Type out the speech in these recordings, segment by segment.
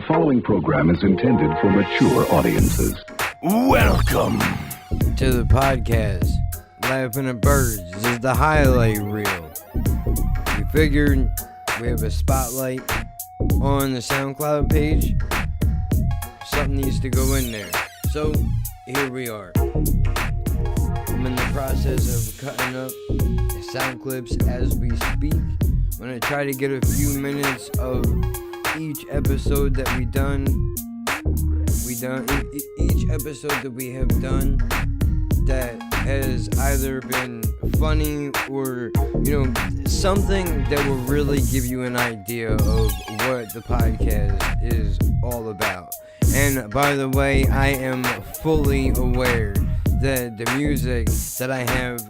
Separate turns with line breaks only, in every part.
following program is intended for mature audiences.
Welcome to the podcast, Laughing at Birds. This is the highlight reel. We figured we have a spotlight on the SoundCloud page. Something needs to go in there. So, here we are. I'm in the process of cutting up sound clips as we speak. I'm going to try to get a few minutes of each episode that we done. Each episode that we have done that has either been funny or, something that will really give you an idea of what the podcast is all about. And by the way, I am fully aware that the music that I have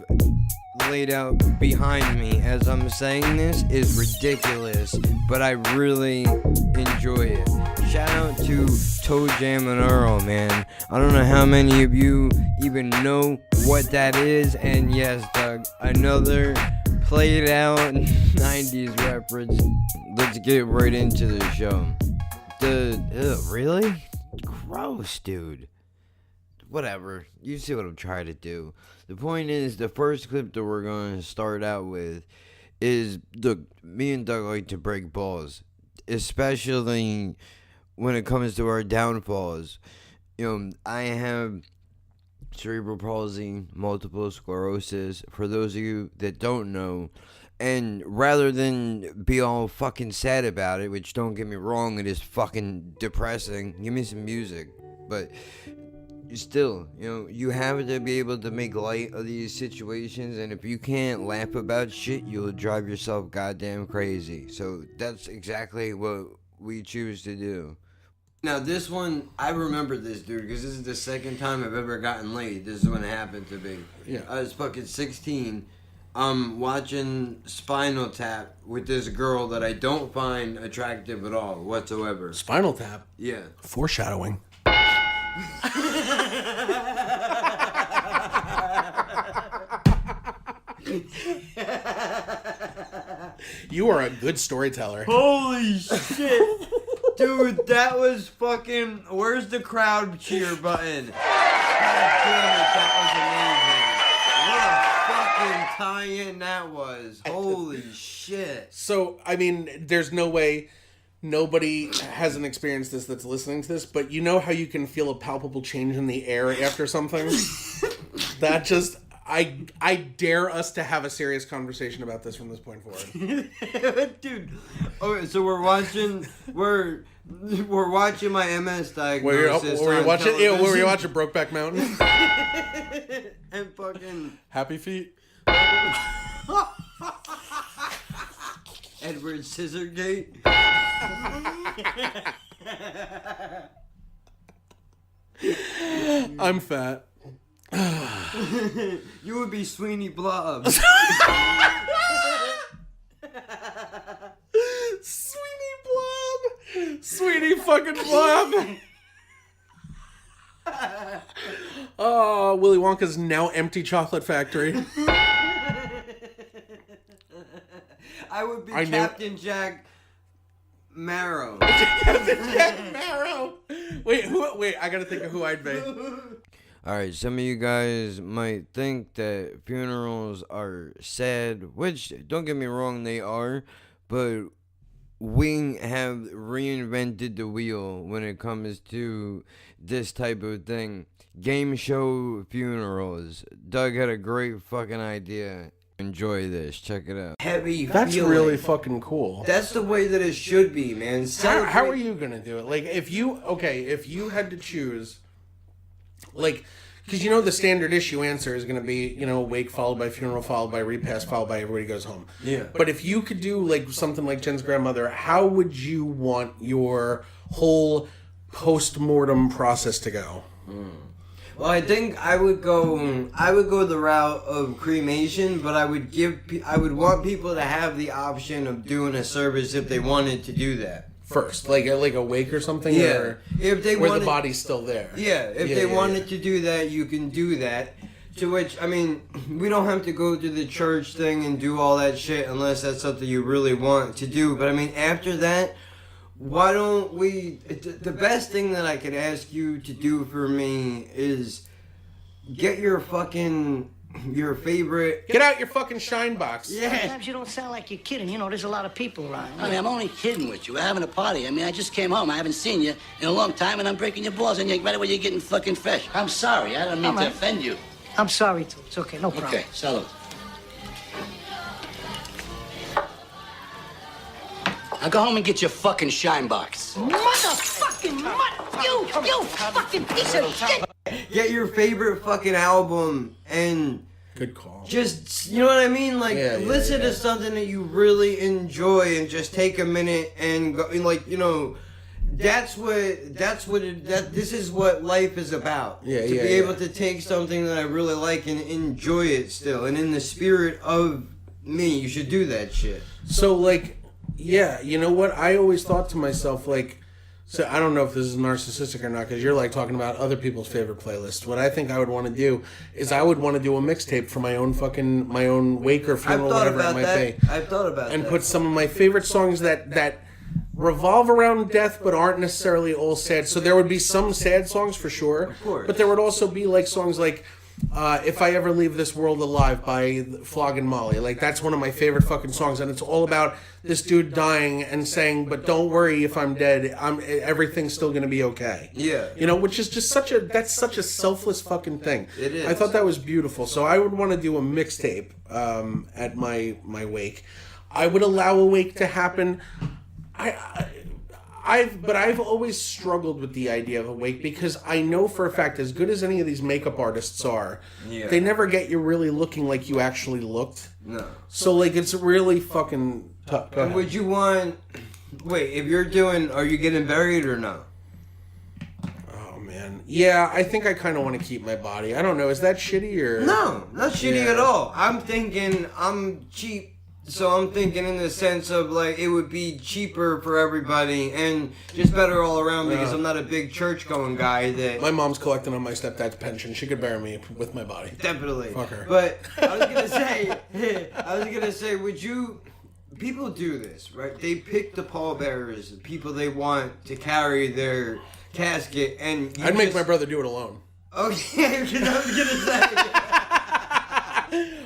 laid out behind me as I'm saying this is ridiculous, but I really enjoy it. Shout out to Toe Jam and Earl, man. I don't know how many of you even know what that is, and yes, Doug, another played out 90s reference. Let's get right into the show. Really? Gross, dude. Whatever. You see what I'm trying to do. The point is, the first clip that we're going to start out with is, look, me and Doug like to break balls, especially when it comes to our downfalls. I have cerebral palsy, multiple sclerosis, for those of you that don't know. And rather than be all fucking sad about it, which don't get me wrong, it is fucking depressing. Give me some music. But still, you have to be able to make light of these situations, and if you can't laugh about shit, you'll drive yourself goddamn crazy. So that's exactly what we choose to do. Now this one, I remember this, dude, because this is the second time I've ever gotten laid. This is when it happened to me.
Yeah.
I was fucking 16. I'm watching Spinal Tap with this girl that I don't find attractive at all whatsoever.
Spinal Tap?
Yeah.
Foreshadowing. You are a good storyteller.
Holy shit. Dude, that was fucking... Where's the crowd cheer button? God damn it, that was amazing. What a fucking tie-in that was. Holy shit.
So, I mean, there's no way nobody hasn't experienced this that's listening to this, but you know how you can feel a palpable change in the air after something? That just... I dare us to have a serious conversation about this from this point forward.
Dude. Okay, so we're watching my MS diagnosis.
Were you watching Brokeback Mountain?
And fucking
Happy Feet?
Edward Scissorgate.
I'm fat.
You would be Sweeney Blob.
Sweeney Blob. Sweeney fucking Blob. Oh, Willy Wonka's now empty chocolate factory.
I would be Captain Jack Marrow.
Captain Jack Marrow. Wait, I gotta think of who I'd be. Alright,
some of you guys might think that funerals are sad, which, don't get me wrong, they are, but we have reinvented the wheel when it comes to this type of thing. Game show funerals. Doug had a great fucking idea. Enjoy this. Check it out. Heavy
That's
feeling.
really fucking cool.
That's the way that it should be, man.
How are you gonna do it? Like, if you had to choose... Like, because the standard issue answer is going to be, wake followed by funeral, followed by repast, followed by everybody goes home.
Yeah.
But if you could do, like, something like Jen's grandmother, how would you want your whole post-mortem process to go?
Well, I think I would go the route of cremation, but I would want people to have the option of doing a service if they wanted to do that.
First, like a wake or something,
yeah.
Or
if they
where
wanted,
the body's still there.
Yeah, if they wanted to do that, you can do that. To which, I mean, we don't have to go to the church thing and do all that shit unless that's something you really want to do. But I mean, after that, why don't we? The best thing that I could ask you to do for me is get your favorite.
Get out your fucking shine box.
Yeah.
Sometimes you don't sound like you're kidding. You know, there's a lot of people around.
Honey, I'm only kidding with you. We're having a party. I mean, I just came home. I haven't seen you in a long time, and I'm breaking your balls, and right away you're getting fucking fresh. I'm sorry. I don't mean to offend you.
I'm sorry, too. It's okay. No problem.
Okay, salute. Now go home and get your fucking shine box.
Motherfucking you fucking piece of shit!
Get your favorite fucking album and
Good call.
just, you know what I mean? Like, listen to something that you really enjoy and just take a minute and go, like, you know, this is what life is about.
Yeah,
to
yeah,
be
yeah.
able to take something that I really like and enjoy it still. And in the spirit of me, you should do that shit.
So, like, yeah, you know what? I always thought to myself, like, so I don't know if this is narcissistic or not, because you're, like, talking about other people's favorite playlists. What I think I would want to do is I would want to do a mixtape for my own wake or funeral, whatever it might be.
I've thought about that.
And put some of my favorite songs that revolve around death but aren't necessarily all sad. So there would be some sad songs for sure.
Of course.
But there would also be, like, songs like If I Ever Leave This World Alive by Flogging Molly. Like, that's one of my favorite fucking songs, and it's all about this dude dying and saying, but don't worry if I'm dead, everything's still gonna be okay.
Yeah.
You know, which is just such a selfless fucking thing.
It is.
I thought that was beautiful. So I would want to do a mixtape at my wake. I would allow a wake to happen. I've always struggled with the idea of a wake because I know for a fact, as good as any of these makeup artists are, they never get you really looking like you actually looked.
No.
So, like, it's really fucking tough. Go
And
ahead.
would you want... Wait, if you're doing... Are you getting buried or no?
Oh, man. Yeah, I think I kind of want to keep my body. I don't know. Is that shitty or...
No, not shitty
Yeah.
at all. I'm thinking I'm cheap. So I'm thinking in the sense of, like, it would be cheaper for everybody and just better all around because I'm not a big church-going guy that...
My mom's collecting on my stepdad's pension. She could bury me with my body.
Definitely.
Fuck her.
But I was gonna say, would you... People do this, right? They pick the pallbearers, the people they want to carry their casket, and...
I'd make my brother do it alone.
Oh, yeah, because I was gonna say...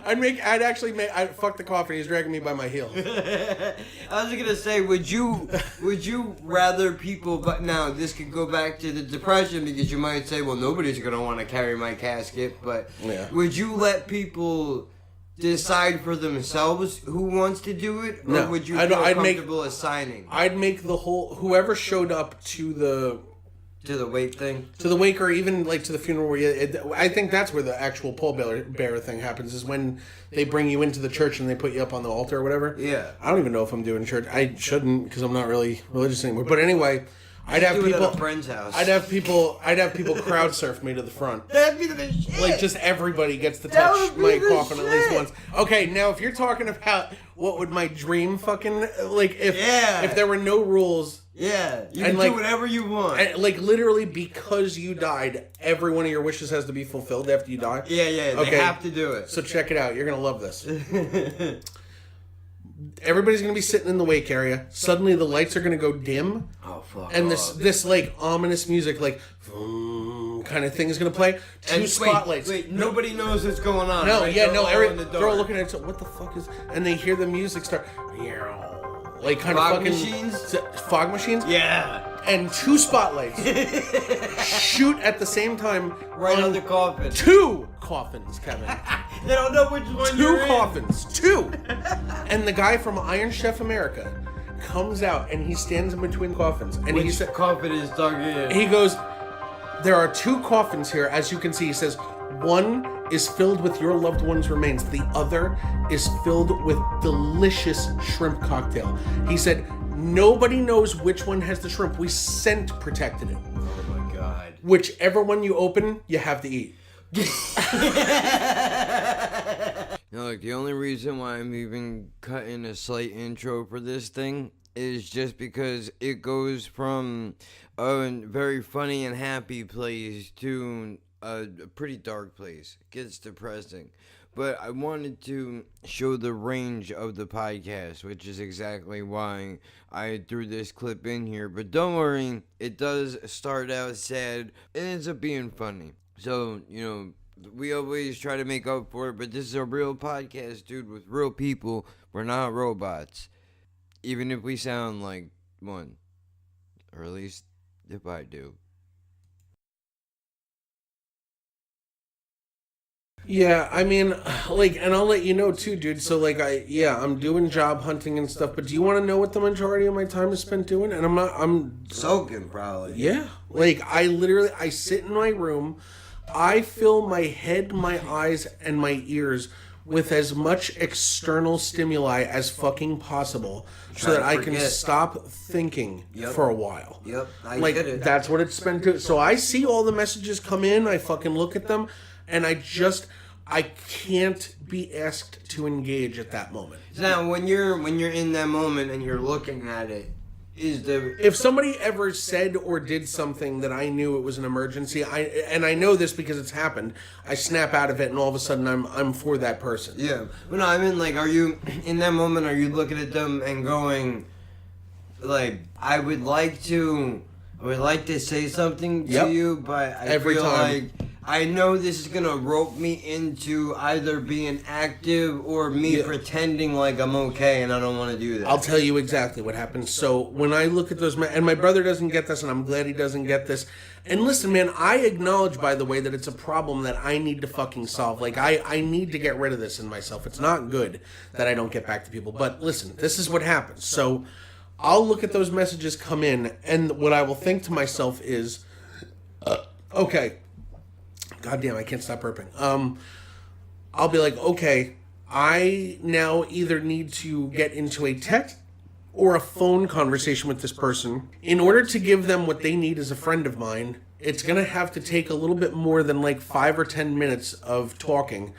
I'd fuck the coffin. He's dragging me by my heel.
I was gonna say, would you rather people? But now this could go back to the depression because you might say, well, nobody's gonna want to carry my casket. But
Yeah.
would you let people decide for themselves who wants to do it, or
No.
would you
I'd
feel
make-
comfortable assigning
I'd make the whole whoever showed up to the
wake thing?
wake or even like to the funeral where I think that's where the actual pallbearer thing happens is when they bring you into the church and they put you up on the altar or whatever.
Yeah.
I don't even know if I'm doing church. I shouldn't because I'm not really religious anymore. But anyway, I'd have
Do it
people
at a friend's house.
I'd have people crowd surf me to the front.
That'd be the shit.
Like, just everybody gets to
That
touch
would be
my
the
coffin at least
shit.
once. Okay, now if you're talking about what would my dream fucking like
Yeah.
if there were no rules.
Yeah, you
And
can
like-
do whatever you want.
And, like, literally, because you died, every one of your wishes has to be fulfilled after you die.
yeah, they
Okay.
have to do it.
So check it out. You're gonna love this. Everybody's gonna be sitting in the wake area. Suddenly, the lights are gonna go dim,
Oh fuck.
and
off.
this like ominous music, like kind of thing is gonna play. Two
And
spotlights.
Wait, nobody knows what's going on.
No,
right?
yeah,
They're
no.
all in the
They're all
dark.
looking at it. So what the fuck is? And they hear the music start. Like kind
Fog
of fucking
machines?
Fog machines.
Yeah,
And two spotlights shoot at the same time.
right
on
on the coffin.
two coffins, Kevin.
They don't know which one
Two
you're in.
coffins. Two. And the guy from Iron Chef America comes out and he stands in between coffins. And he
Which
said,
coffin is dug in?
he goes, there are two coffins here, as you can see. He says, one is filled with your loved one's remains. The other is filled with delicious shrimp cocktail. He said, nobody knows which one has the shrimp. We scent protected it.
Oh my god.
Whichever one you open, you have to eat.
No, look, the only reason why I'm even cutting a slight intro for this thing is just because it goes from a very funny and happy place to a pretty dark place. It gets depressing. But I wanted to show the range of the podcast, which is exactly why I threw this clip in here. But don't worry, it does start out sad. It ends up being funny. So, we always try to make up for it, but this is a real podcast, dude, with real people. We're not robots. Even if we sound like one. Or at least if I do.
Yeah, I mean, and I'll let you know too, dude. So, I'm doing job hunting and stuff. But do you want to know what the majority of my time is spent doing? And I'm
Soaking, probably.
Yeah, I sit in my room, I fill my head, my eyes, and my ears with as much external stimuli as fucking possible, so that I can stop thinking for a while.
Yep, I get it.
That's what it's spent to. So I see all the messages come in, I fucking look at them. And I can't be asked to engage at that moment.
Now, when you're in that moment and you're looking at it,
if somebody ever said or did something that I knew it was an emergency, I know this because it's happened, I snap out of it and all of a sudden I'm for that person.
Yeah. But no, I mean, are you, in that moment, are you looking at them and going, I would like to say something to you, but I feel like I know this is going to rope me into either being active or me pretending like I'm okay, and I don't want to do that.
I'll tell you exactly what happens. So when I look at those, and my brother doesn't get this, and I'm glad he doesn't get this. And listen, man, I acknowledge, by the way, that it's a problem that I need to fucking solve. I need to get rid of this in myself. It's not good that I don't get back to people. But listen, this is what happens. So I'll look at those messages come in, and what I will think to myself is, okay, goddamn, I can't stop burping. I'll be like, okay, I now either need to get into a text or a phone conversation with this person. In order to give them what they need as a friend of mine, it's going to have to take a little bit more than 5 or 10 minutes of talking.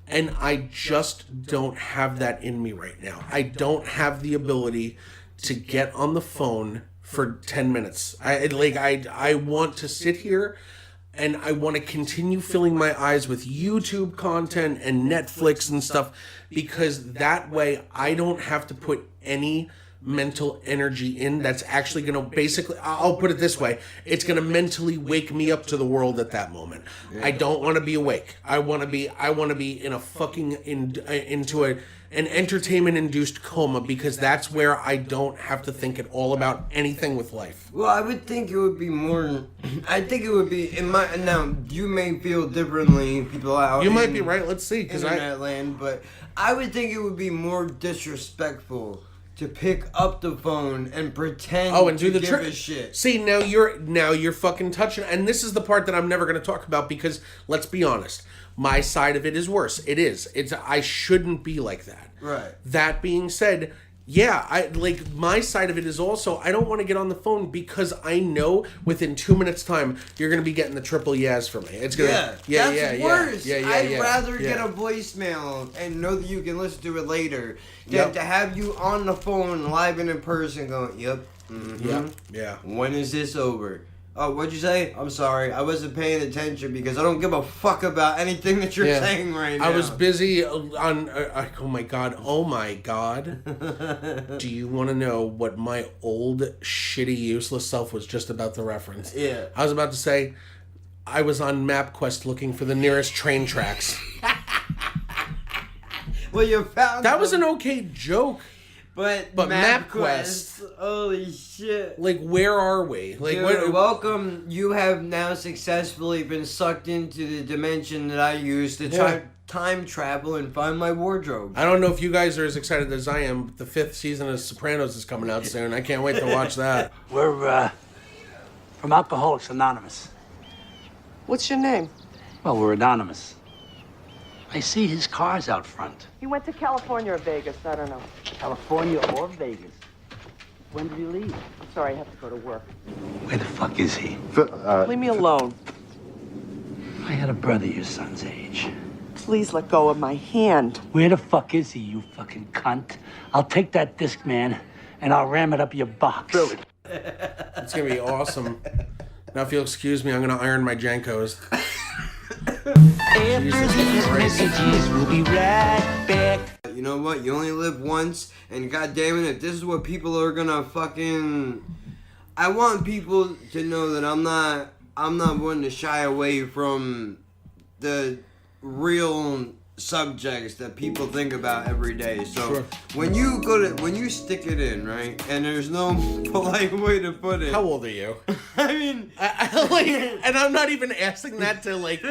And I just don't have that in me right now. I don't have the ability to get on the phone for 10 minutes. I want to sit here and I want to continue filling my eyes with YouTube content and Netflix and stuff, because that way I don't have to put any mental energy in that's actually going to basically, I'll put it this way, it's going to mentally wake me up to the world at that moment. I don't want to be awake. I want to be in a fucking into an entertainment induced coma, because that's where I don't have to think at all about anything with life.
Well, I would think it would be more, I think it would be, now you may feel differently, people out
you might be right, let's see, because
internet land, but I would think it would be more disrespectful to pick up the phone and pretend
and do
to
the
give a shit.
See, now you're fucking touching, and this is the part that I'm never going to talk about, because let's be honest, my side of it is worse. I shouldn't be like that.
Right.
That being said, yeah, my side of it is also, I don't want to get on the phone because I know within 2 minutes time you're going to be getting the triple yes from me. It's gonna
that's worse. I'd rather get a voicemail and know that you can listen to it later than to have you on the phone live and in person going, yep,
yeah.
When is this over? Oh, what'd you say? I'm sorry. I wasn't paying attention because I don't give a fuck about anything that you're saying right now.
I was busy on... oh, my God. Oh, my God. Do you want to know what my old, shitty, useless self was just about to reference?
Yeah.
I was about to say, I was on MapQuest looking for the nearest train tracks.
Well, you found
that was an okay joke.
But
MapQuest,
holy shit.
Where are we?
Dude, welcome. You have now successfully been sucked into the dimension that I use to time travel and find my wardrobe.
I don't know if you guys are as excited as I am, but the 5th season of Sopranos is coming out soon. I can't wait to watch that.
We're from Alcoholics Anonymous.
What's your name?
Well, we're anonymous. I see his car's out front.
He went to California or Vegas, I don't know.
California or Vegas. When did he leave?
I'm sorry, I have to go to work.
Where the fuck is he?
Leave me alone.
I had a brother your son's age.
Please let go of my hand.
Where the fuck is he, you fucking cunt? I'll take that disc, man, and I'll ram it up your box.
It's gonna be awesome. Now, if you'll excuse me, I'm gonna iron my Jankos.
After these messages, we'll be right back.
You know what? You only live once, and goddammit, if this is what people are gonna fucking... I want people to know that I'm not one to shy away from the real subjects that people think about every day. So when you stick it in, right, and there's no polite way to put it.
How old are you?
I mean,
I like, and I'm not even asking that to like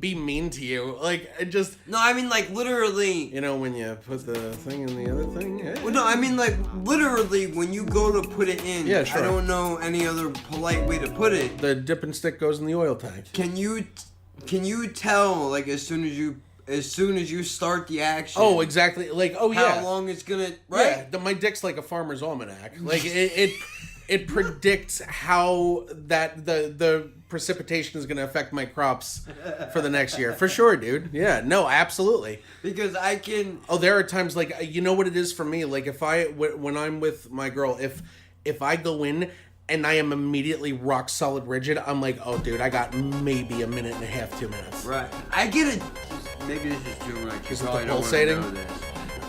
be mean to you. Like, it just
no, I mean like literally.
you know when you put the thing in the other thing. Yeah.
Well, no, I mean like literally when you go to put it in.
Yeah, sure.
I don't know any other polite way to put it.
The dip and stick goes in the oil tank.
Can you tell like as soon as you start the action?
Oh, exactly. Like, oh yeah.
How long it's gonna right?
Yeah, my dick's like a farmer's almanac. Like it predicts how that the precipitation is gonna affect my crops for the next year. For sure, dude. Yeah, no, absolutely.
Because I can.
Oh, there are times like you know what it is for me. Like when I'm with my girl, if I go in and I am immediately rock solid rigid, I'm like, oh, dude, I got maybe a minute and a half, 2 minutes.
Right. I get it. Maybe this is too much.
Is it the pulsating?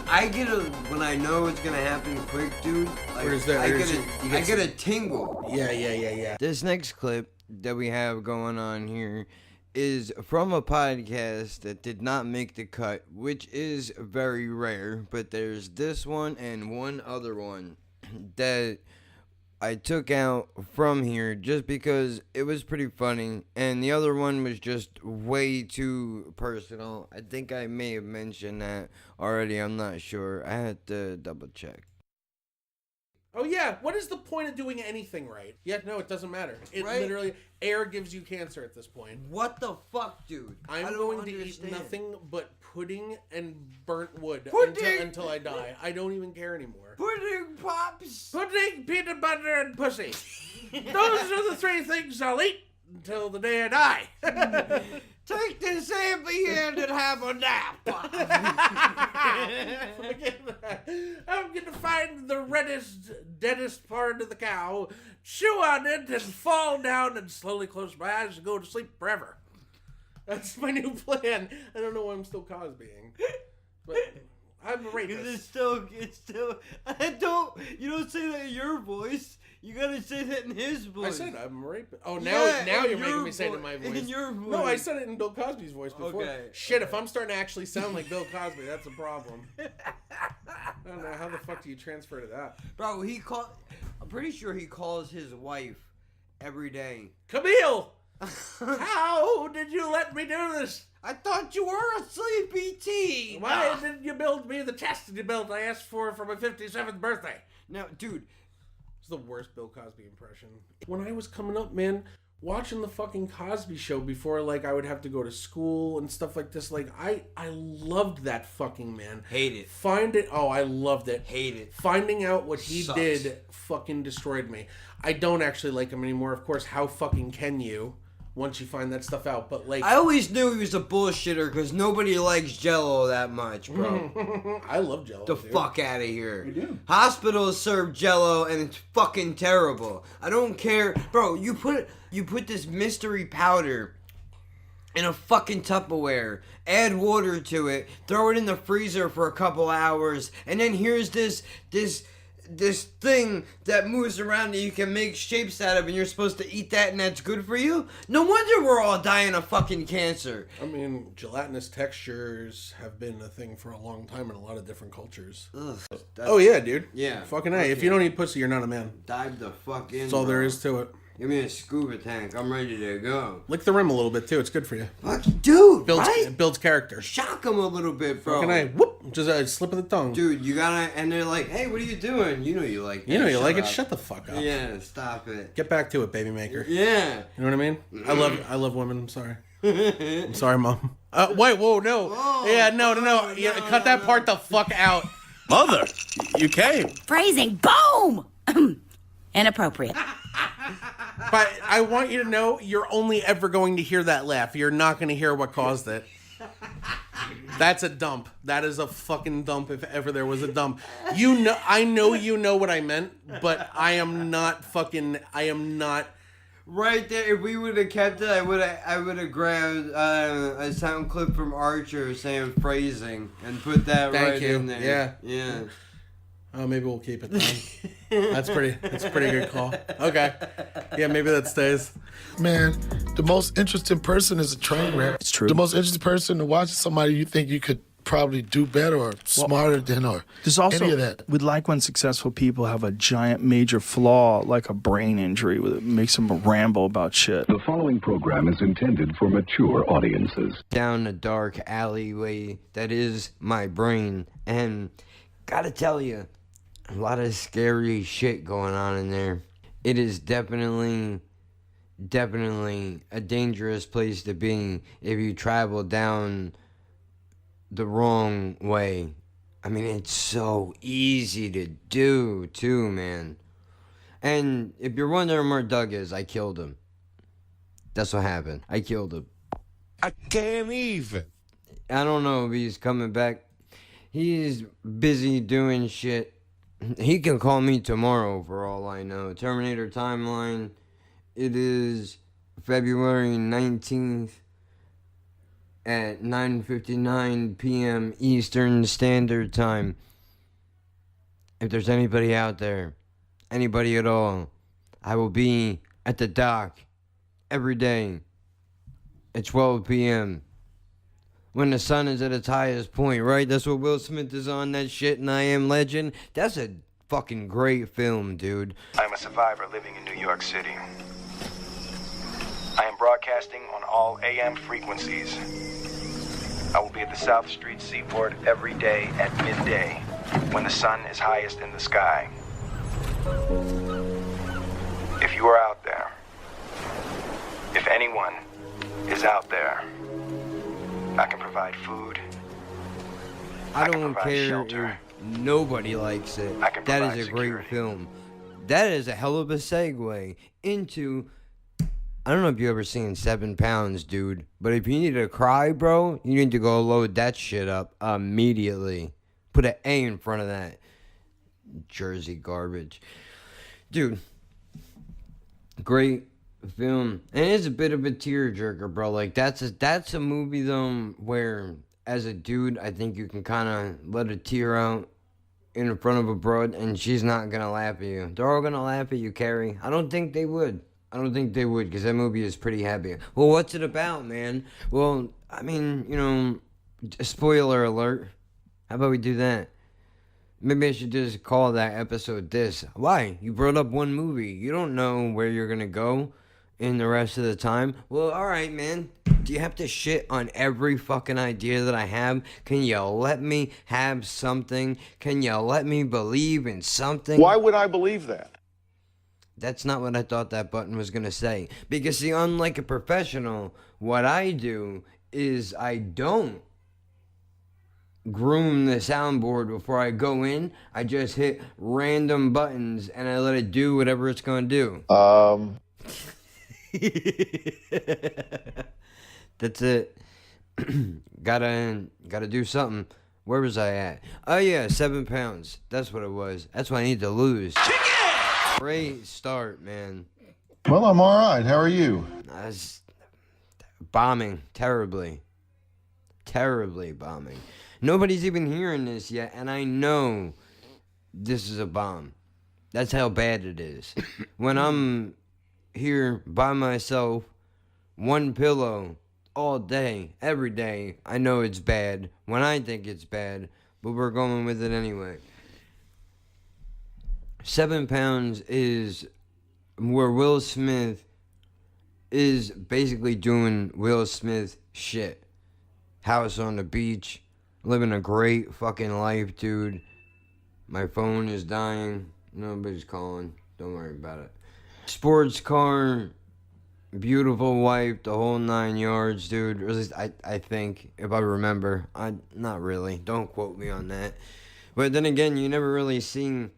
I get a when I know it's gonna happen quick, dude. Like,
Or is there-
I
or
get
is
a,
it- you
I
get
get a tingle.
Yeah.
This next clip that we have going on here is from a podcast that did not make the cut, which is very rare. But there's this one and one other one that I took out from here just because it was pretty funny, and the other one was just way too personal. I think I may have mentioned that already. I'm not sure. I had to double check.
Oh yeah, what is the point of doing anything right? Yeah, no, it doesn't matter. It
Right?
literally air gives you cancer at this point.
What the fuck, dude?
I'm
I don't
going to
understand.
eat nothing but pudding and burnt wood
Pudding!
until I die. I don't even care anymore.
Pudding pops.
Pudding, peanut butter, and pussy. Those are the three things I'll eat until the day I die.
Take this heavy hand and have a nap.
I'm gonna find the reddest, deadest part of the cow, chew on it, and fall down and slowly close my eyes and go to sleep forever. That's my new plan. I don't know why I'm still Cosbying, but I'm a rapist.
It's still, you don't say that in your voice. You gotta say that in his voice.
I said I'm a rapist. Oh,
Yeah,
now
in
you're making
your
me say it in my voice.
in your
No, I
voice.
said it in Bill Cosby's voice before.
Okay.
Shit, if I'm starting to actually sound like Bill Cosby, that's a problem. I don't know, how the fuck do you transfer to that?
Bro, I'm pretty sure he calls his wife every day.
Camille! How did you let me do this?
I thought you were a sleepy teen.
Why didn't you build me the chastity belt I asked for my 57th birthday?
Now, dude,
It's the worst Bill Cosby impression. When I was coming up, man, watching the fucking Cosby Show before, like, I would have to go to school and stuff like this, like, I loved that fucking man.
hate it.
I loved it.
Hate it.
Finding out what he
Sucks.
did fucking destroyed me. I don't actually like him anymore. Of course, how fucking can you once you find that stuff out? But, like,
I always knew he was a bullshitter because nobody likes Jello that much, bro.
I love Jello.
The
dude.
fuck out of here. We do. Hospitals serve Jello and it's fucking terrible. I don't care, bro. You put this mystery powder in a fucking Tupperware, add water to it, throw it in the freezer for a couple hours, and then here's this thing that moves around that you can make shapes out of, and you're supposed to eat that, and that's good for you? No wonder we're all dying of fucking cancer.
I mean, gelatinous textures have been a thing for a long time in a lot of different cultures.
Ugh,
Oh yeah, dude.
Yeah.
Fucking A. If
Okay.
you don't eat pussy, you're not a man.
dive the fuck in.
That's all
bro.
there is to it.
Give me a scuba tank. I'm ready to go.
Lick the rim a little bit too. It's good for you.
Fuck, dude,
Builds
right?
builds character.
Shock them a little bit, bro.
Fucking A. Whoop. Just a slip of the tongue.
Dude, you gotta, and they're like, hey, what are you doing? You know you like that.
You know you like it.
up.
Shut the fuck up.
Yeah, stop it.
Get back to it, baby maker.
Yeah.
You know what I mean? I love women. I'm sorry. I'm sorry, mom. Wait, whoa, no. Yeah, no. Yeah, cut that part the fuck out.
Mother, you came.
Phrasing. Boom! Inappropriate.
But I want you to know you're only ever going to hear that laugh. You're not going to hear what caused it. That's a dump. That is a fucking dump if ever there was a dump. I know you know what I meant, but I am not
Right there, if we would have kept it, I would have grabbed a sound clip from Archer saying phrasing and put that
Thank
right
you.
in there.
Yeah.
Yeah.
Oh, maybe we'll keep it then. That's a pretty good call. Okay. Yeah, maybe that stays.
Man, the most interesting person is a train wreck.
It's true.
The most interesting person to watch is somebody you think you could probably do better or smarter than or
There's also,
any of that.
we'd like when successful people have a giant major flaw, like a brain injury, that makes them ramble about shit.
The following program is intended for mature audiences.
Down a dark alleyway that is my brain, and gotta tell you, a lot of scary shit going on in there. It is definitely a dangerous place to be if you travel down the wrong way. I mean, it's so easy to do, too, man. And if you're wondering where Doug is, I killed him. That's what happened. I killed him.
I can't even.
I don't know if he's coming back. He's busy doing shit. He can call me tomorrow for all I know. Terminator Timeline. It is February 19th at 9:59 p.m. Eastern Standard Time. If there's anybody out there, anybody at all, I will be at the dock every day at 12 p.m. when the sun is at its highest point, right? That's what Will Smith is on, that shit in I Am Legend. That's a fucking great film, dude.
I'm a survivor living in New York City. I am broadcasting on all AM frequencies. I will be at the South Street Seaport every day at midday when the sun is highest in the sky. If you are out there, if anyone is out there, I can provide food.
I
can
don't
provide
care
shelter.
if nobody likes it.
I can
That
provide
is a great
security.
film. That is a hell of a segue into... I don't know if you ever seen 7 Pounds, dude. But if you need to cry, bro, you need to go load that shit up immediately. Put an A in front of that. Jersey garbage. Dude. Great film. And it's a bit of a tearjerker, bro. Like, that's a movie, though, where, as a dude, I think you can kind of let a tear out in front of a broad, and she's not going to laugh at you. They're all going to laugh at you, Carrie. I don't think they would. Because that movie is pretty heavy. Well, what's it about, man? Well, I mean, you know, spoiler alert. How about we do that? Maybe I should just call that episode this. Why? You brought up one movie. You don't know where you're going to go in the rest of the time. Well, alright, man. Do you have to shit on every fucking idea that I have? Can you let me have something? Can you let me believe in something?
Why would I believe that?
That's not what I thought that button was going to say. Because, see, unlike a professional, what I do is I don't groom the soundboard before I go in. I just hit random buttons and I let it do whatever it's going to do. That's it. Gotta do something. Where was I at? Oh, yeah, 7 pounds. That's what it was. That's what I need to lose. Great start, man.
Well, I'm all right. How are you?
I was bombing terribly. Terribly bombing. Nobody's even hearing this yet, and I know this is a bomb. That's how bad it is. When I'm here by myself, one pillow, all day, every day, I know it's bad when I think it's bad, but we're going with it anyway. 7 pounds is where Will Smith is basically doing Will Smith shit. House on the beach, living a great fucking life, dude. My phone is dying. Nobody's calling. Don't worry about it. Sports car, beautiful wife, the whole 9 yards, dude. Or at least I think, if I remember. Not really. Don't quote me on that. But then again, you never really seen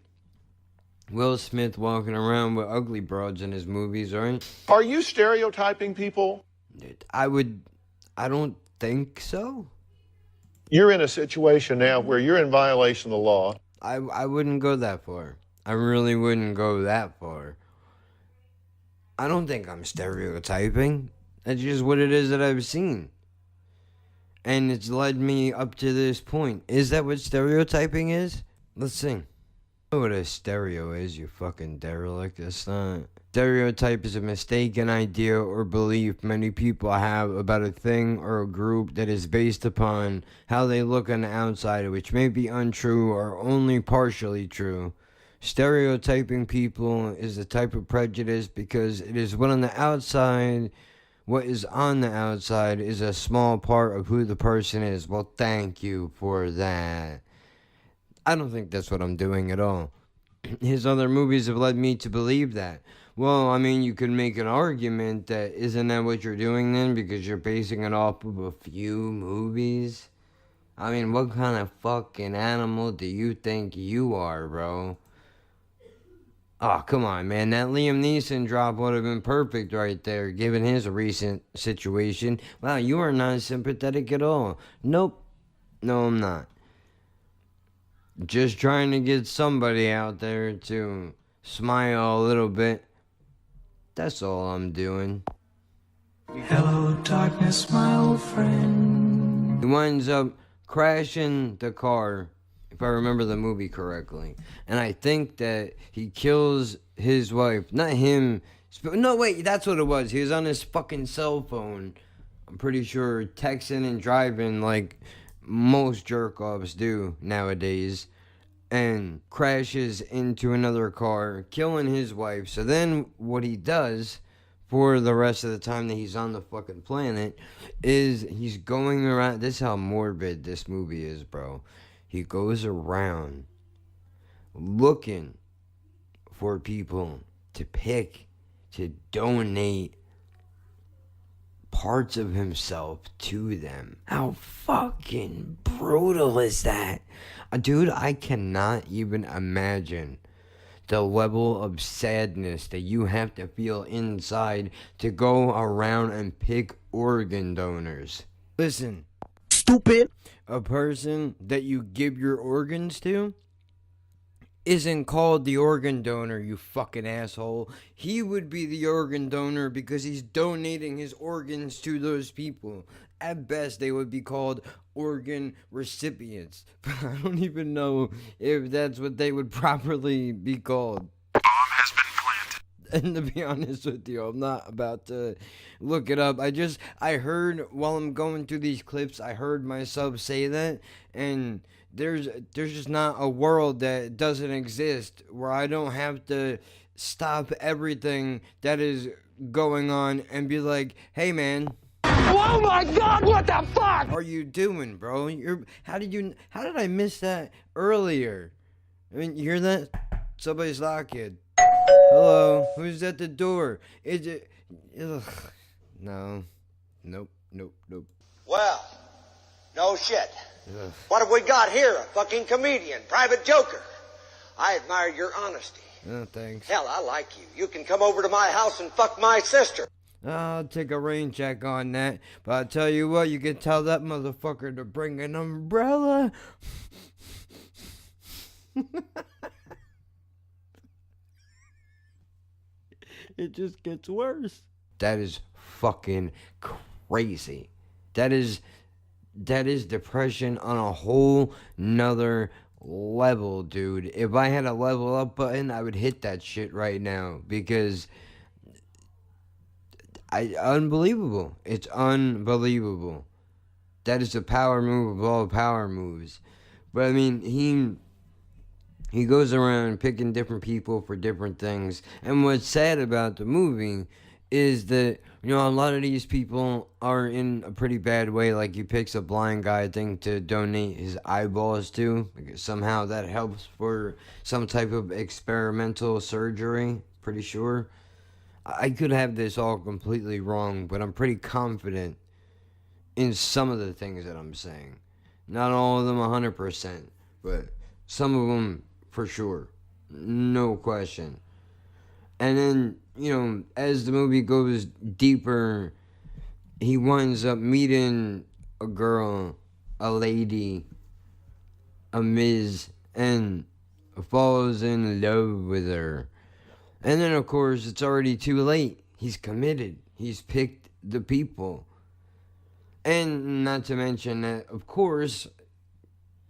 Will Smith walking around with ugly broads in his movies, right?
Are you stereotyping people?
I don't think so.
You're in a situation now where you're in violation of the law.
I wouldn't go that far. I really wouldn't go that far. I don't think I'm stereotyping. That's just what it is that I've seen. And it's led me up to this point. Is that what stereotyping is? Let's see. You know what a stereo is, you fucking derelict. It's not. Stereotype is a mistaken idea or belief many people have about a thing or a group that is based upon how they look on the outside, which may be untrue or only partially true. Stereotyping people is a type of prejudice because it is what on the outside, what is on the outside is a small part of who the person is. Well, thank you for that. I don't think that's what I'm doing at all. His other movies have led me to believe that. Well, I mean, you could make an argument that isn't that what you're doing then because you're basing it off of a few movies? I mean, what kind of fucking animal do you think you are, bro? Oh, come on, man. That Liam Neeson drop would have been perfect right there, given his recent situation. Wow, you are not sympathetic at all. Nope. No, I'm not. Just trying to get somebody out there to smile a little bit. That's all I'm doing.
Hello, darkness, my old friend.
He winds up crashing the car, if I remember the movie correctly. And I think that he kills his wife. Not him. No, wait, that's what it was. He was on his fucking cell phone. I'm pretty sure texting and driving like most jerk-offs do nowadays. And crashes into another car, killing his wife. So then what he does for the rest of the time that he's on the fucking planet is he's going around. This is how morbid this movie is, bro. He goes around looking for people to pick, to donate parts of himself to them. How fucking brutal is that? Dude, I cannot even imagine the level of sadness that you have to feel inside to go around and pick organ donors. Listen, stupid. A person that you give your organs to isn't called the organ donor, you fucking asshole. He would be the organ donor because he's donating his organs to those people. At best, they would be called organ recipients. But I don't even know if that's what they would properly be called.
Bomb has been planted.
And to be honest with you, I'm not about to look it up. I heard while I'm going through these clips, I heard myself say that, and there's just not a world that doesn't exist where I don't have to stop everything that is going on and be like, hey man,
Oh my God, what the fuck
are you doing, bro? How did I miss that earlier? I mean, you hear that? Somebody's knocking. Hello, who's at the door? Is it? Ugh. No. Nope.
Well, no shit.
Ugh.
What have we got here? A fucking comedian, private joker. I admire your honesty.
Oh, thanks.
Hell, I like you. You can come over to my house and fuck my sister.
I'll take a rain check on that. But I'll tell you what, you can tell that motherfucker to bring an umbrella. It just gets worse. That is fucking crazy. That is depression on a whole nother level, dude. If I had a level up button, I would hit that shit right now because unbelievable. It's unbelievable. That is the power move of all power moves. But I mean, he goes around picking different people for different things. And what's sad about the movie is that, you know, a lot of these people are in a pretty bad way. Like, he picks a blind guy, I think, to donate his eyeballs to, because somehow that helps for some type of experimental surgery, pretty sure. I could have this all completely wrong, but I'm pretty confident in some of the things that I'm saying. Not all of them 100%, but some of them for sure. No question. And then, you know, as the movie goes deeper, he winds up meeting a girl, a lady, a Ms., and falls in love with her. And then, of course, it's already too late. He's committed. He's picked the people. And not to mention that, of course,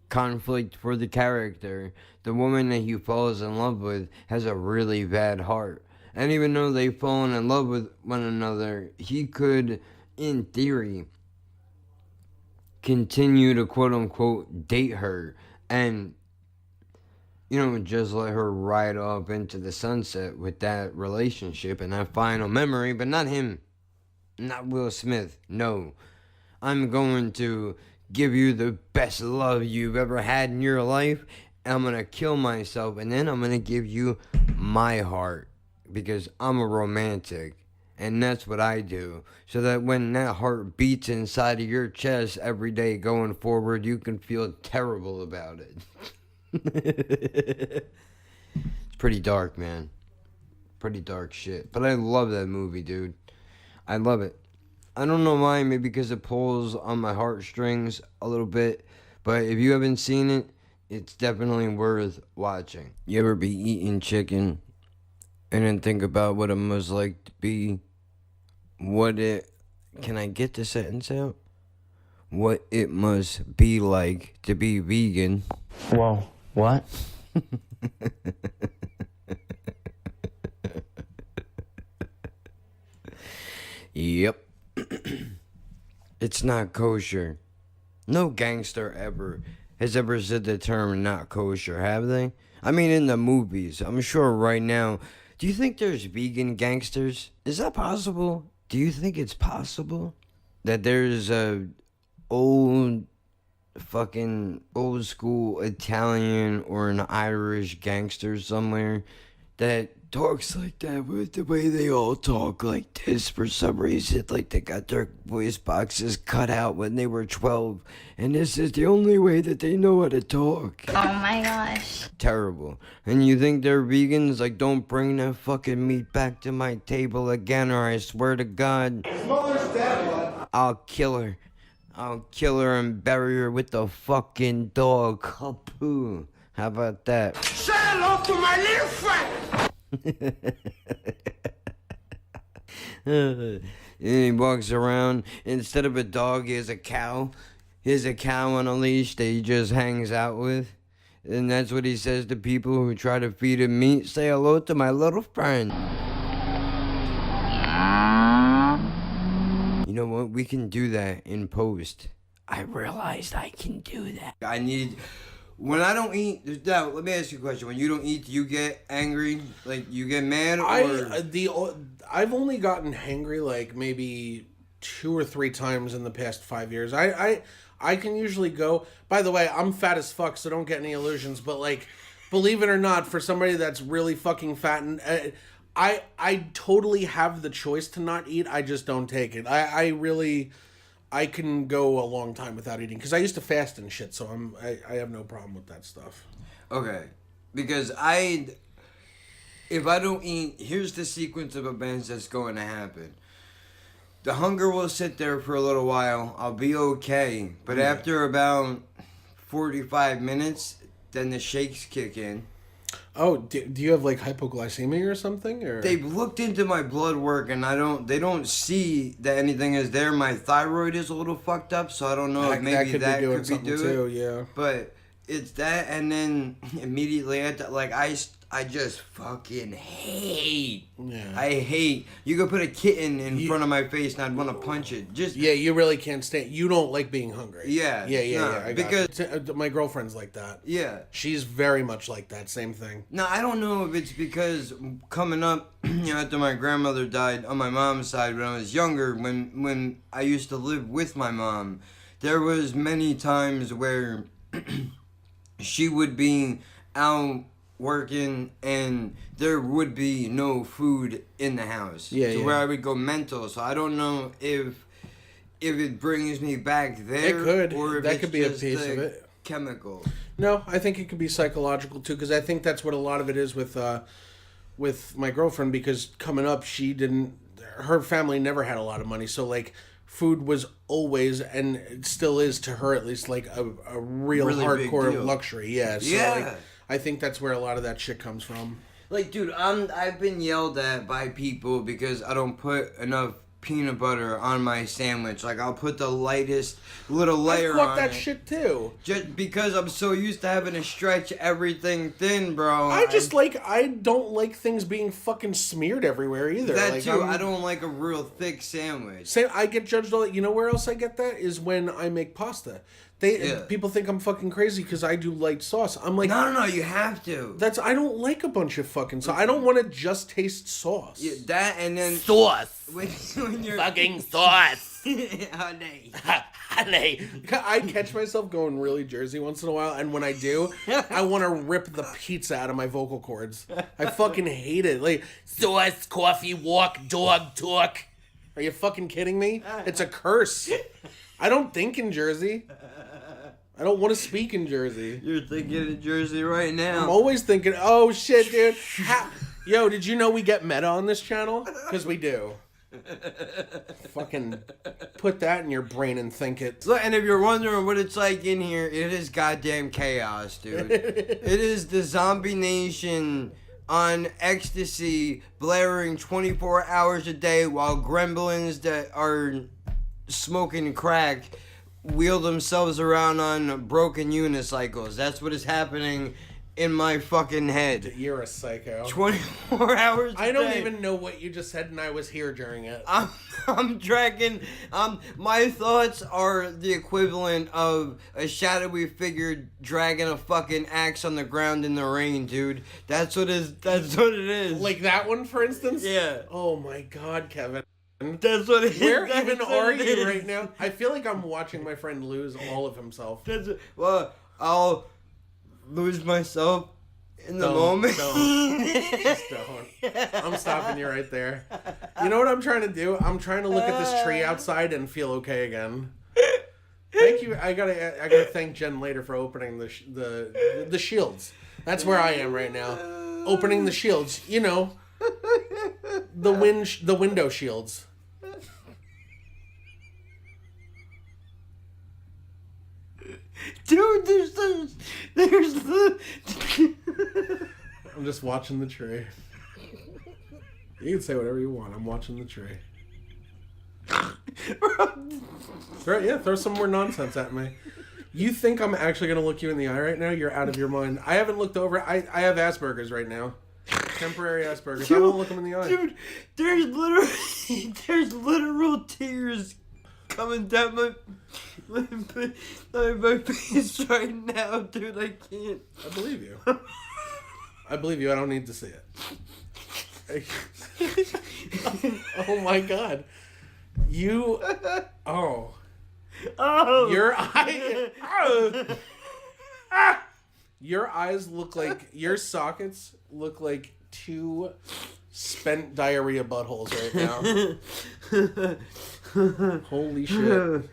conflict for the character. The woman that he falls in love with has a really bad heart. And even though they've fallen in love with one another, he could, in theory, continue to quote-unquote date her and, just let her ride off into the sunset with that relationship and that final memory, but not him. Not Will Smith. No. I'm going to give you the best love you've ever had in your life, and I'm going to kill myself, and then I'm going to give you my heart, because I'm a romantic, and that's what I do, so that when that heart beats inside of your chest every day going forward, you can feel terrible about it. It's pretty dark, man. Pretty dark shit. But I love that movie, dude. I love it. I don't know why, maybe because it pulls on my heartstrings a little bit. But if you haven't seen it, it's definitely worth watching. You ever be eating chicken and then think about what it must like to be, can I get the sentence out? What it must be like to be vegan.
Whoa, what?
Yep. It's not kosher. No gangster has ever said the term not kosher, have they? I mean, in the movies. I'm sure right now. Do you think there's vegan gangsters? Is that possible? Do you think it's possible that there's a old school Italian or an Irish gangster somewhere that talks like that with the way they all talk like this for some reason? Like they got their voice boxes cut out when they were 12, and this is the only way that they know how to talk.
Oh my gosh.
Terrible. And you think they're vegans? Like, don't bring that fucking meat back to my table again, or I swear to God, I'll kill her. I'll kill her and bury her with the fucking dog. Kapoo. How about that?
Say hello to my little friend!
And he walks around. Instead of a dog, he has a cow. He has a cow on a leash that he just hangs out with. And that's what he says to people who try to feed him meat. Say hello to my little friend. You know what? We can do that in post. I realized I can do that. When I don't eat, now, let me ask you a question. When you don't eat, do you get angry? Like, you get mad? Or?
I've only gotten hangry like maybe 2 or 3 times in the past 5 years. I can usually go. By the way, I'm fat as fuck, so don't get any illusions. But like, believe it or not, for somebody that's really fucking fat, and I totally have the choice to not eat. I just don't take it. I can go a long time without eating because I used to fast and shit, so I have no problem with that stuff.
Okay, because if I don't eat, here's the sequence of events that's going to happen. The hunger will sit there for a little while. I'll be okay, but after about 45 minutes, then the shakes kick in.
Oh, do you have like hypoglycemia or something? Or
they've looked into my blood work and they don't see that anything is there. My thyroid is a little fucked up, so I don't know if maybe that could be doing
too, yeah.
But it's that, and then immediately after, like I just fucking hate. Yeah. I hate. You could put a kitten in front of my face and I'd want to punch it. Yeah,
you really can't stand. You don't like being hungry.
Yeah.
Yeah.
Because
my girlfriend's like that.
Yeah.
She's very much like that. Same thing.
Now, I don't know if it's because coming up, after my grandmother died on my mom's side when I was younger, when I used to live with my mom, there was many times where she would be out working and there would be no food in the house. Where I would go mental. So I don't know if it brings me back there.
It could.
Or if
that
it's
could be a
just
piece of it.
Chemical.
No, I think it could be psychological too, because I think that's what a lot of it is with my girlfriend, because coming up her family never had a lot of money, so like food was always, and it still is to her at least, like a real really hardcore luxury. Yeah. So like, I think that's where a lot of that shit comes from.
Like, dude, I've been yelled at by people because I don't put enough peanut butter on my sandwich. Like, I'll put the lightest little layer on
that
it.
shit too.
Just because I'm so used to having to stretch everything thin, bro.
I don't like things being fucking smeared everywhere either.
That
like,
too. I don't like a real thick sandwich.
Same. I get judged all. You know where else I get that is when I make pasta. People think I'm fucking crazy because I do light sauce. I'm like,
no, you have to.
I don't like a bunch of fucking sauce. I don't want to just taste sauce.
Yeah, that and then
sauce.
When you're
fucking sauce.
Honey.
Honey.
I catch myself going really Jersey once in a while, and when I do, I want to rip the pizza out of my vocal cords. I fucking hate it. Like,
sauce, coffee, walk, dog, talk.
Are you fucking kidding me? It's a curse. I don't think in Jersey. I don't want to speak in Jersey.
You're thinking in Jersey right now.
I'm always thinking, oh shit, dude. Yo, did you know we get meta on this channel? Because we do. Fucking put that in your brain and think it.
Look, and if you're wondering what it's like in here, it is goddamn chaos, dude. It is the zombie nation on ecstasy, blaring 24 hours a day while gremlins that are smoking crack wheel themselves around on broken unicycles. That's what is happening in my fucking head.
You're a psycho.
24 hours a
I don't
day.
even know what you just said, and I was here during it.
I'm dragging. My thoughts are the equivalent of a shadowy figure dragging a fucking axe on the ground in the rain, dude. That's what it is.
Like that one, for instance?
Yeah.
Oh my god, Kevin.
That's what it is.
Where
That's
even
what
are
it
you
is.
right now? I feel like I'm watching my friend lose all of himself.
Well, I'll lose myself in the moment.
Just don't. I'm stopping you right there. You know what I'm trying to do? I'm trying to look at this tree outside and feel okay again. Thank you. I gotta thank Jen later for opening the shields. That's where I am right now. Opening the shields. You know, the window shields.
Dude, there's the.
I'm just watching the tree. You can say whatever you want. I'm watching the tree. Throw some more nonsense at me. You think I'm actually gonna look you in the eye right now? You're out of your mind. I haven't looked over. I have Asperger's right now. Temporary Asperger's. I won't look him in the eye.
Dude, there's literal tears coming down my face right now, dude. I can't.
I believe you. I believe you. I don't need to see it. Oh my god. You. Oh. Your eye. Your eyes look like. Your sockets look like two spent diarrhea buttholes right now. Holy shit.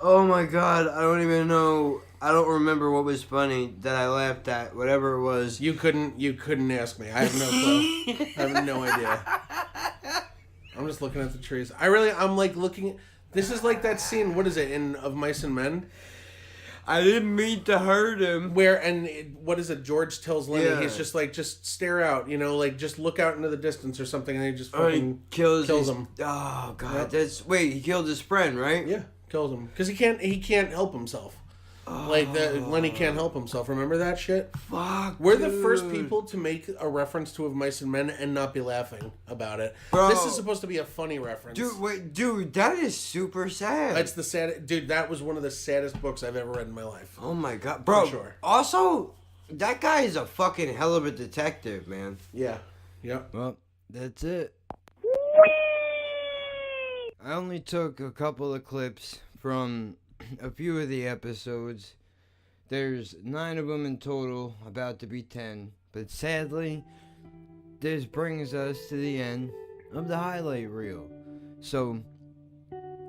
Oh my god, I don't even know. I don't remember what was funny that I laughed at. Whatever it was.
You couldn't ask me. I have no clue. I have no idea. I'm just looking at the trees. I'm like looking. This is like that scene. What is it in Of Mice and Men?
I didn't mean to hurt him.
What is it? George tells Lenny, he's just like, just stare out, you know, like just look out into the distance or something, and he just fucking kills him.
Oh god, he killed his friend, right?
Yeah, kills him because he can't help himself. Lenny can't help himself. Remember that shit?
Fuck.
We're the first people to make a reference to Of Mice and Men and not be laughing about it.
Bro.
This is supposed to be a funny reference.
Dude, that is super sad.
That's the sad. Dude, that was one of the saddest books I've ever read in my life.
Oh my god, bro.
For sure.
Also, that guy is a fucking hell of a detective, man.
Yeah. Yep.
Well, that's it. I only took a couple of clips from a few of the episodes. There's 9 of them in total, about to be 10. But sadly, this brings us to the end of the highlight reel. So,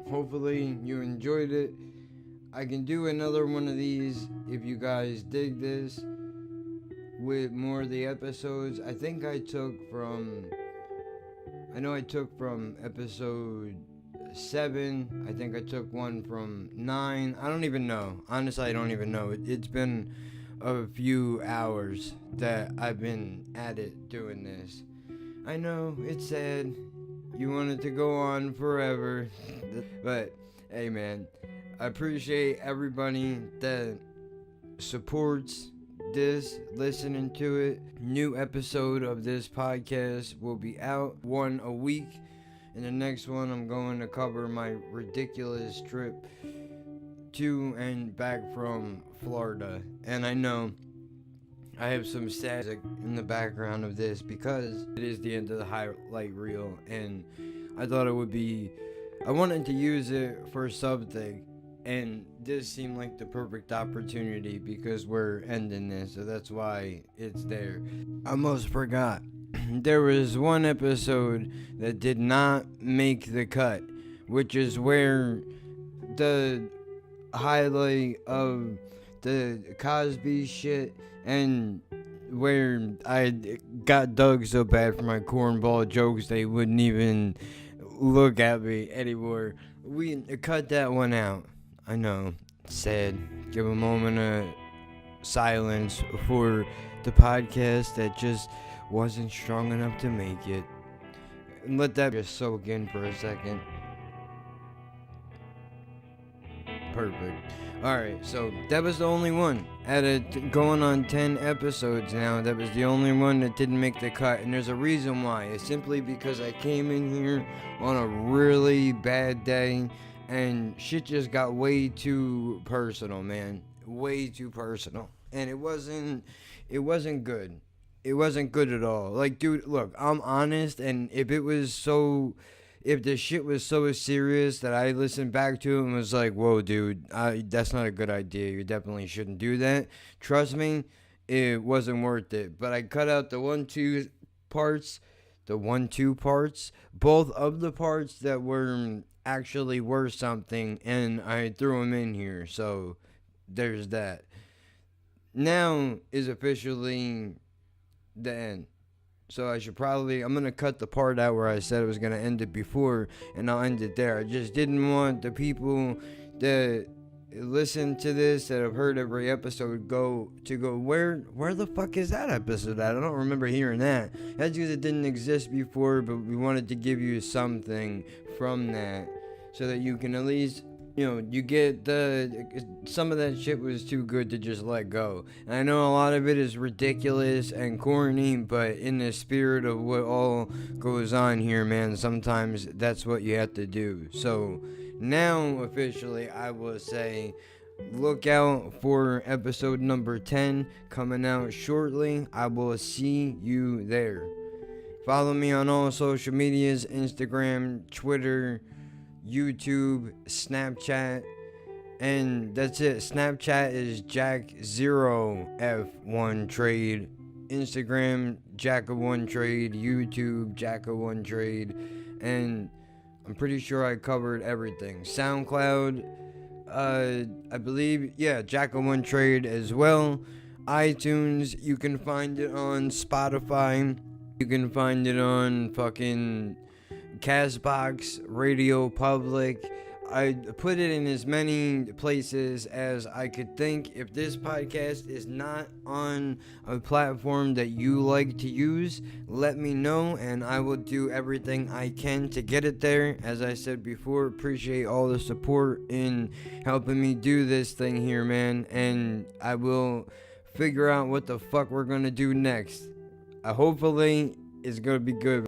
hopefully you enjoyed it. I can do another one of these if you guys dig this with more of the episodes. I think I took from episode 7. I think I took one from 9. I don't even know. Honestly, I don't even know. It's been a few hours that I've been at it doing this. I know it's sad. You want it to go on forever. But hey man, I appreciate everybody that supports this, listening to it. New episode of this podcast will be out, one a week. In the next one, I'm going to cover my ridiculous trip to and back from Florida. And I know I have some static in the background of this because it is the end of the highlight reel, and I thought it would be, I wanted to use it for something, and this seemed like the perfect opportunity because we're ending this, so that's why it's there. I almost forgot. There was one episode that did not make the cut, which is where the highlight of the Cosby shit, and where I got dug so bad for my cornball jokes they wouldn't even look at me anymore. We cut that one out. I know, sad. Give a moment of silence for the podcast that just wasn't strong enough to make it. And let that just soak in for a second. Perfect. Alright, so that was the only one. Going on 10 episodes now, that was the only one that didn't make the cut. And there's a reason why. It's simply because I came in here on a really bad day, and shit just got way too personal, man. Way too personal. And it wasn't good. It wasn't good at all. Like, dude, look, I'm honest, and if the shit was so serious that I listened back to it and was like, whoa, dude, that's not a good idea. You definitely shouldn't do that. Trust me, it wasn't worth it. But I cut out the 1-2 parts, both of the parts that were actually worth something, and I threw them in here. So there's that. Now is officially the end. So I'm going to cut the part out where I said I was going to end it before, and I'll end it there. I just didn't want the people that listen to this, that have heard every episode, go, where the fuck is that episode at? I don't remember hearing that. That's because it didn't exist before, but we wanted to give you something from that so that you can at least, you get some of that shit was too good to just let go. And I know a lot of it is ridiculous and corny, but in the spirit of what all goes on here, man, sometimes that's what you have to do. So now, officially, I will say, look out for episode number 10 coming out shortly. I will see you there. Follow me on all social medias, Instagram, Twitter, YouTube, Snapchat, and that's it. Snapchat is Jack0F1Trade, Instagram Jack of One Trade, YouTube Jack of One Trade, and I'm pretty sure I covered everything. SoundCloud, I believe, Jack of One Trade as well. iTunes, you can find it on Spotify, you can find it on fucking Castbox, Radio Public. I put it in as many places as I could think. If this podcast is not on a platform that you like to use, let me know, and I will do everything I can to get it there. As I said before, appreciate all the support in helping me do this thing here, man, and I will figure out what the fuck we're gonna do next. Hopefully, it's gonna be good.